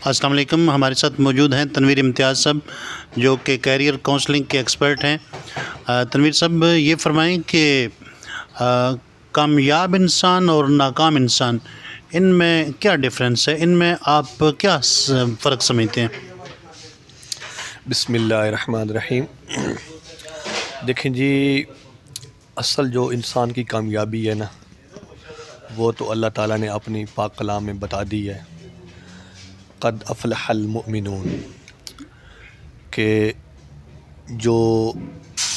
السلام علیکم. ہمارے ساتھ موجود ہیں تنویر امتیاز صاحب جو کہ کیریئر کونسلنگ کے ایکسپرٹ ہیں. تنویر صاحب یہ فرمائیں کہ کامیاب انسان اور ناکام انسان ان میں کیا ڈفرینس ہے، ان میں آپ کیا فرق سمجھتے ہیں؟ بسم اللہ الرحمن الرحیم. دیکھیں جی، اصل جو انسان کی کامیابی ہے نا، وہ تو اللہ تعالیٰ نے اپنی پاک کلام میں بتا دی ہے. قد افلح المؤمنون، کہ جو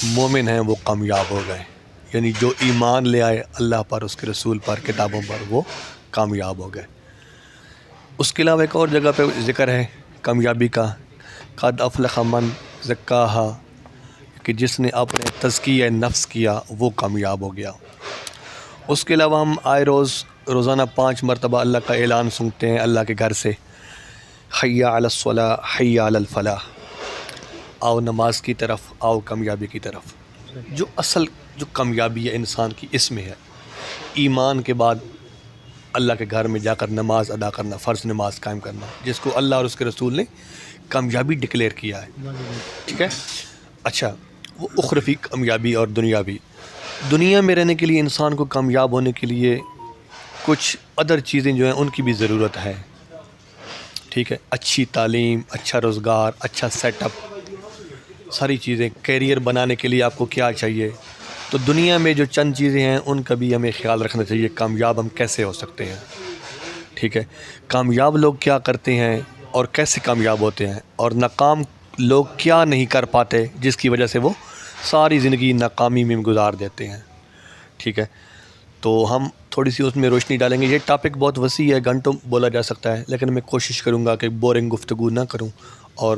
مومن ہیں وہ کامیاب ہو گئے، یعنی جو ایمان لے آئے اللہ پر، اس کے رسول پر، کتابوں پر، وہ کامیاب ہو گئے. اس کے علاوہ ایک اور جگہ پہ ذکر ہے کامیابی کا، قد افلح من زکاہا، کہ جس نے اپنے تزکیہ نفس کیا وہ کامیاب ہو گیا. اس کے علاوہ ہم آئے روزانہ 5 مرتبہ اللہ کا اعلان سنتے ہیں اللہ کے گھر سے، حی علی الصلاۃ حی علی الفلاح، آؤ نماز کی طرف، آؤ کامیابی کی طرف. جو اصل جو کامیابی ہے انسان کی اس میں ہے، ایمان کے بعد اللہ کے گھر میں جا کر نماز ادا کرنا، فرض نماز قائم کرنا، جس کو اللہ اور اس کے رسول نے کامیابی ڈکلیئر کیا ہے. ٹھیک ہے. اچھا، وہ اخروی کامیابی اور دنیاوی. دنیا میں رہنے کے لیے انسان کو کامیاب ہونے کے لیے کچھ ادر چیزیں جو ہیں ان کی بھی ضرورت ہے. ٹھیک ہے. اچھی تعلیم، اچھا روزگار، اچھا سیٹ اپ، ساری چیزیں. کیریئر بنانے کے لیے آپ کو کیا چاہیے؟ تو دنیا میں جو چند چیزیں ہیں ان کا بھی ہمیں خیال رکھنا چاہیے. کامیاب ہم کیسے ہو سکتے ہیں؟ ٹھیک ہے. کامیاب لوگ کیا کرتے ہیں اور کیسے کامیاب ہوتے ہیں، اور ناکام لوگ کیا نہیں کر پاتے جس کی وجہ سے وہ ساری زندگی ناکامی میں گزار دیتے ہیں. ٹھیک ہے. تو ہم تھوڑی سی اس میں روشنی ڈالیں گے. یہ ٹاپک بہت وسیع ہے، گھنٹوں بولا جا سکتا ہے، لیکن میں کوشش کروں گا کہ بورنگ گفتگو نہ کروں اور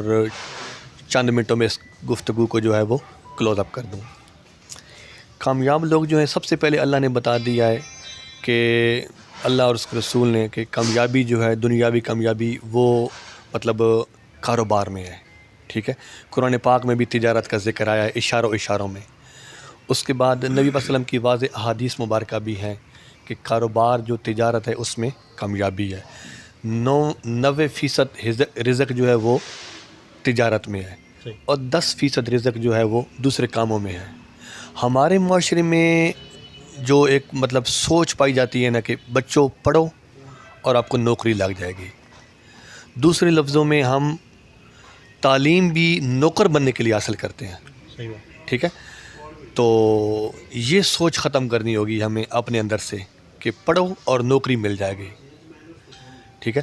چند منٹوں میں اس گفتگو کو جو ہے وہ کلوز اپ کر دوں. کامیاب لوگ جو ہیں، سب سے پہلے اللہ نے بتا دیا ہے کہ اللہ اور اس کے رسول نے کہ کامیابی جو ہے، دنیاوی کامیابی، وہ مطلب کاروبار میں ہے. ٹھیک ہے. قرآن پاک میں بھی تجارت کا ذکر آیا ہے اشاروں میں. اس کے بعد نبی علیہ وسلم کی واضح احادیث مبارکہ بھی ہیں کہ کاروبار جو تجارت ہے اس میں کامیابی ہے. 90% رزق جو ہے وہ تجارت میں ہے، اور 10% رزق جو ہے وہ دوسرے کاموں میں ہے. ہمارے معاشرے میں جو ایک مطلب سوچ پائی جاتی ہے نا کہ بچوں پڑھو اور آپ کو نوکری لگ جائے گی. دوسرے لفظوں میں ہم تعلیم بھی نوکر بننے کے لیے حاصل کرتے ہیں. ٹھیک ہے. تو یہ سوچ ختم کرنی ہوگی ہمیں اپنے اندر سے کہ پڑھو اور نوکری مل جائے گی. ٹھیک ہے.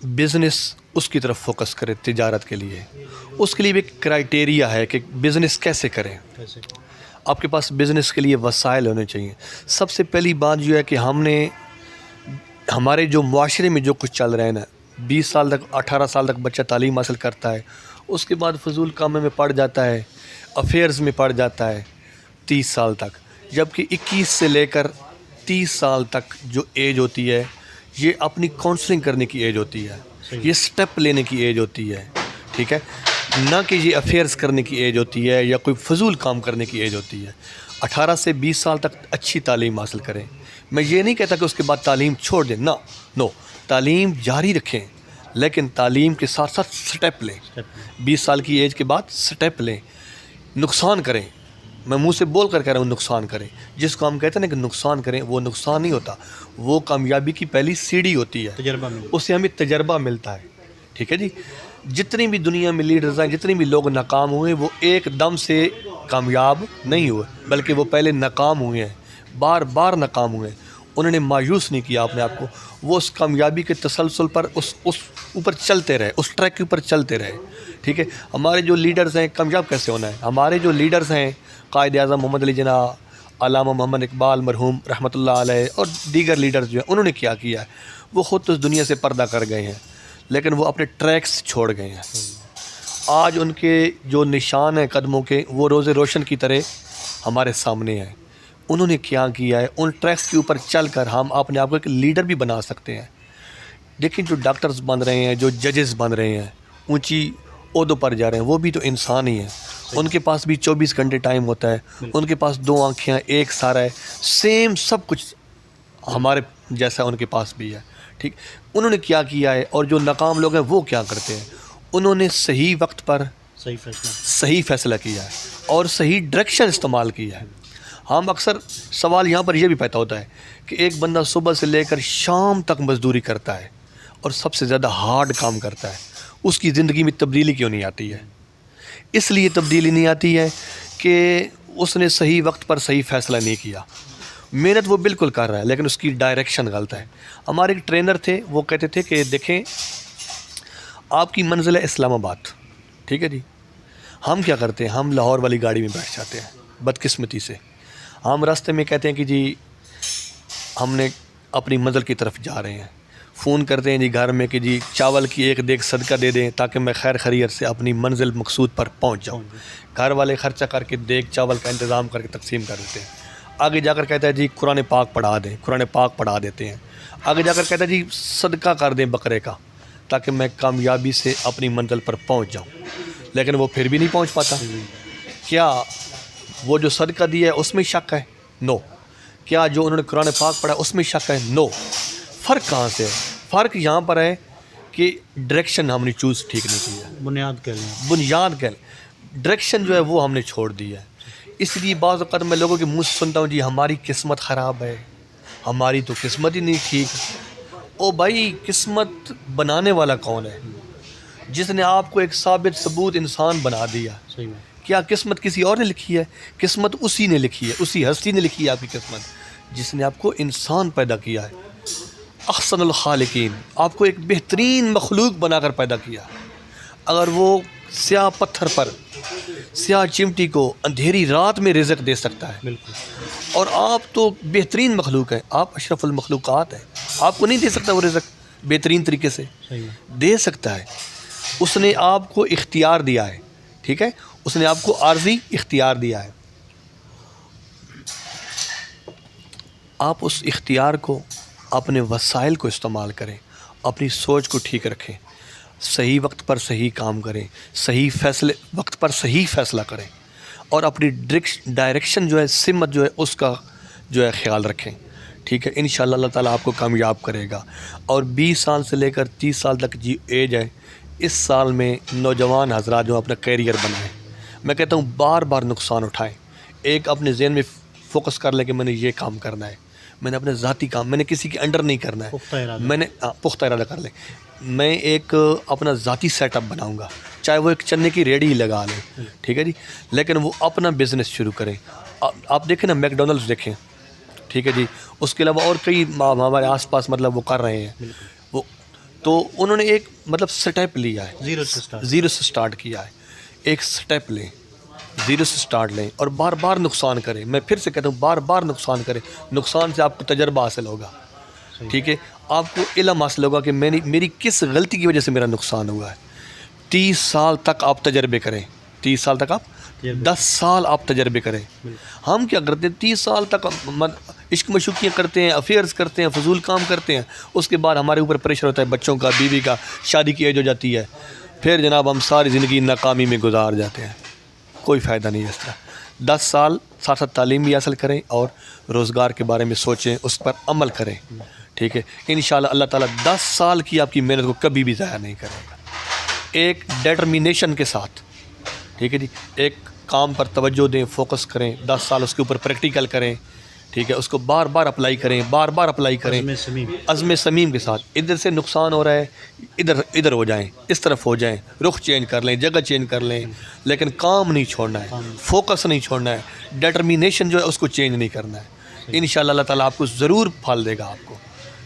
بزنس اس کی طرف فوکس کرے تجارت کے لیے. اس کے لیے بھی ایک کرائٹیریا ہے کہ بزنس کیسے کریں. آپ کے پاس بزنس کے لیے وسائل ہونے چاہیے. سب سے پہلی بات جو ہے کہ ہم نے ہمارے جو معاشرے میں جو کچھ چل رہا ہے نا، 20 سال تک 18 سال تک بچہ تعلیم حاصل کرتا ہے، اس کے بعد فضول کاموں میں پڑ جاتا ہے، افیئرز میں پڑ جاتا ہے 30 سال تک. جبکہ 21 سے لے کر 30 سال تک جو ایج ہوتی ہے، یہ اپنی کاؤنسلنگ کرنے کی ایج ہوتی ہے، یہ سٹیپ لینے کی ایج ہوتی ہے. ٹھیک ہے. نہ کہ یہ افیئرز کرنے کی ایج ہوتی ہے یا کوئی فضول کام کرنے کی ایج ہوتی ہے. 18 سے 20 سال تک اچھی تعلیم حاصل کریں. میں یہ نہیں کہتا کہ اس کے بعد تعلیم چھوڑ دیں، نو، تعلیم جاری رکھیں، لیکن تعلیم کے ساتھ ساتھ سٹیپ لیں. 20 سال کی ایج کے بعد سٹیپ لیں. نقصان کریں، میں منہ سے بول کر کہہ رہا ہوں نقصان کریں. جس کو ہم کہتے ہیں نا کہ نقصان کریں، وہ نقصان نہیں ہوتا، وہ کامیابی کی پہلی سیڑھی ہوتی ہے. اس سے ہمیں تجربہ ملتا ہے. ٹھیک ہے جی. جتنی بھی دنیا میں لیڈرز ہیں، جتنے بھی لوگ ناکام ہوئے، وہ ایک دم سے کامیاب نہیں ہوئے، بلکہ وہ پہلے ناکام ہوئے ہیں، بار بار ناکام ہوئے. انہوں نے مایوس نہیں کیا اپنے آپ کو. وہ اس کامیابی کے تسلسل پر اس اوپر چلتے رہے، اس ٹریک کے اوپر چلتے رہے. ٹھیک ہے. ہمارے جو لیڈرز ہیں، کامیاب کیسے ہونا ہے؟ ہمارے جو لیڈرز ہیں، قائد اعظم محمد علی جناح، علامہ محمد اقبال مرحوم رحمۃ اللہ علیہ، اور دیگر لیڈرز جو ہیں، انہوں نے کیا کیا ہے؟ وہ خود تو اس دنیا سے پردہ کر گئے ہیں، لیکن وہ اپنے ٹریکس چھوڑ گئے ہیں. آج ان کے جو نشان ہیں قدموں کے، وہ روز روشن کی طرح ہمارے سامنے ہیں. انہوں نے کیا کیا ہے؟ ان ٹریکس کے اوپر چل کر ہم اپنے آپ کو ایک لیڈر بھی بنا سکتے ہیں. لیکن جو ڈاکٹرز بن رہے ہیں، جو ججز بن رہے ہیں، اونچی عہدوں پر جا رہے ہیں، وہ بھی تو انسان ہی ہیں. ان کے پاس بھی 24 گھنٹے ٹائم ہوتا ہے، ان کے پاس 2 آنکھیں، ایک سارا ہے، سیم سب کچھ ہمارے جیسا ان کے پاس بھی ہے. ٹھیک. انہوں نے کیا کیا ہے اور جو ناکام لوگ ہیں وہ کیا کرتے ہیں؟ انہوں نے صحیح وقت پر صحیح فیصلہ کیا ہے اور صحیح ڈائریکشن استعمال کیا ہے. ہم اکثر سوال یہاں پر یہ بھی پیدا ہوتا ہے کہ ایک بندہ صبح سے لے کر شام تک مزدوری کرتا ہے اور سب سے زیادہ ہارڈ کام کرتا ہے, اس کی زندگی میں تبدیلی کیوں نہیں آتی ہے؟ اس لیے تبدیلی نہیں آتی ہے کہ اس نے صحیح وقت پر صحیح فیصلہ نہیں کیا. محنت وہ بالکل کر رہا ہے لیکن اس کی ڈائریکشن غلط ہے. ہمارے ایک ٹرینر تھے, وہ کہتے تھے کہ دیکھیں آپ کی منزل ہے اسلام آباد, ٹھیک ہے جی, ہم کیا کرتے ہیں, ہم لاہور والی گاڑی میں بیٹھ جاتے ہیں بدقسمتی سے. ہم راستے میں کہتے ہیں کہ جی ہم نے اپنی منزل کی طرف جا رہے ہیں, فون کرتے ہیں جی گھر میں کہ جی چاول کی ایک دیگ صدقہ دے دیں تاکہ میں خیر خیریت سے اپنی منزل مقصود پر پہنچ جاؤں. گھر والے خرچہ کر کے دیگ چاول کا انتظام کر کے تقسیم کر دیتے ہیں. آگے جا کر کہتا ہے جی قرآن پاک پڑھا دیں, قرآن پاک پڑھا دیتے ہیں. آگے جا کر کہتا ہے جی صدقہ کر دیں بکرے کا تاکہ میں کامیابی سے اپنی منزل پر پہنچ جاؤں. لیکن وہ پھر بھی نہیں پہنچ پاتا. کیا وہ جو صدقہ دیا ہے اس میں شک ہے؟ نو. کیا جو انہوں نے قرآن پاک پڑھا اس میں شک ہے؟ نو. فرق کہاں سے ہے؟ فرق یہاں پر ہے کہ ڈائریکشن ہم نے چوز ٹھیک نہیں کیا. بنیاد کہہ لیں ڈائریکشن جو ہے وہ ہم نے چھوڑ دی ہے. اس لیے بعض اوقات میں لوگوں کے منہ سے سنتا ہوں جی ہماری قسمت خراب ہے, ہماری تو قسمت ہی نہیں ٹھیک. او بھائی قسمت بنانے والا کون ہے؟ جس نے آپ کو ایک ثابت ثبوت انسان بنا دیا. کیا قسمت کسی اور نے لکھی ہے؟ قسمت اسی نے لکھی ہے, اسی ہستی نے لکھی ہے آپ کی قسمت جس نے آپ کو انسان پیدا کیا ہے. احسن الخالقین, آپ کو ایک بہترین مخلوق بنا کر پیدا کیا. اگر وہ سیاہ پتھر پر سیاہ چمٹی کو اندھیری رات میں رزق دے سکتا ہے, بالکل, اور آپ تو بہترین مخلوق ہیں, آپ اشرف المخلوقات ہیں, آپ کو نہیں دے سکتا وہ رزق بہترین طریقے سے؟ دے سکتا ہے. اس نے آپ کو اختیار دیا ہے, ٹھیک ہے, اس نے آپ کو عارضی اختیار دیا ہے. آپ اس اختیار کو اپنے وسائل کو استعمال کریں, اپنی سوچ کو ٹھیک رکھیں, صحیح وقت پر صحیح کام کریں, صحیح فیصلے وقت پر صحیح فیصلہ کریں, اور اپنی ڈائریکشن جو ہے سمت جو ہے اس کا جو ہے خیال رکھیں. ٹھیک ہے, انشاءاللہ اللہ تعالیٰ آپ کو کامیاب کرے گا. اور 20 سال سے لے کر 30 سال تک جی ایج ہے, اس سال میں نوجوان حضرات جو اپنا کیریئر بنائیں. میں کہتا ہوں بار بار نقصان اٹھائیں. ایک اپنے ذہن میں فوکس کر لیں کہ میں نے یہ کام کرنا ہے, میں نے اپنے ذاتی کام, میں نے کسی کے انڈر نہیں کرنا ہے, میں نے پختہ ارادہ کر لیں. میں ایک اپنا ذاتی سیٹ اپ بناؤں گا, چاہے وہ ایک چنے کی ریڑھی ہی لگا لیں, ٹھیک ہے جی, لیکن وہ اپنا بزنس شروع کریں. آپ دیکھیں نا میک ڈونلڈس دیکھیں, ٹھیک ہے جی, اس کے علاوہ اور کئی ہمارے آس پاس مطلب وہ کر رہے ہیں. وہ تو انہوں نے ایک مطلب سٹیپ لیا ہے, زیرو سے سٹارٹ کیا ہے. ایک سٹیپ لیں, زیرو سے سٹارٹ لیں, اور بار بار نقصان کریں. میں پھر سے کہتا ہوں بار بار نقصان کریں. نقصان سے آپ کو تجربہ حاصل ہوگا, ٹھیک ہے, آپ کو علم حاصل ہوگا کہ میری کس غلطی کی وجہ سے میرا نقصان ہوا ہے. 30 سال تک آپ تجربے کریں, 30 سال تک آپ 10 سال آپ تجربے کریں. ہم کیا کرتے ہیں 30 سال تک عشق مشوقیاں کرتے ہیں, افیئرز کرتے ہیں, فضول کام کرتے ہیں, اس کے بعد ہمارے اوپر پریشر ہوتا ہے بچوں کا, بیوی کا, شادی کی ایج ہو جاتی ہے, پھر جناب ہم ساری زندگی ناکامی میں گزار جاتے ہیں. کوئی فائدہ نہیں ہے اس طرح. 10 سال ساتھ ساتھ تعلیم بھی حاصل کریں اور روزگار کے بارے میں سوچیں, اس پر عمل کریں, ٹھیک ہے. انشاءاللہ اللہ تعالیٰ 10 سال کی آپ کی محنت کو کبھی بھی ضائع نہیں کرے گا. ایک ڈیٹرمینیشن کے ساتھ, ٹھیک ہے جی, ایک کام پر توجہ دیں, فوکس کریں, 10 سال اس کے اوپر پریکٹیکل کریں, ٹھیک ہے, اس کو بار بار اپلائی کریں, بار بار اپلائی کریں, عزم صمیم کے ساتھ. ادھر سے نقصان ہو رہا ہے, ادھر ہو جائیں, اس طرف ہو جائیں, رخ چینج کر لیں, جگہ چینج کر لیں, لیکن کام نہیں چھوڑنا ہے, فوکس نہیں چھوڑنا ہے, ڈیٹرمینیشن جو ہے اس کو چینج نہیں کرنا ہے. انشاءاللہ اللہ تعالیٰ آپ کو ضرور پھل دے گا آپ کو.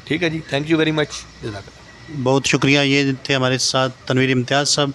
ٹھیک ہے جی, تھینک یو ویری مچ, جزاک اللہ. بہت شکریہ. یہ تھے ہمارے ساتھ تنویر امتیاز صاحب.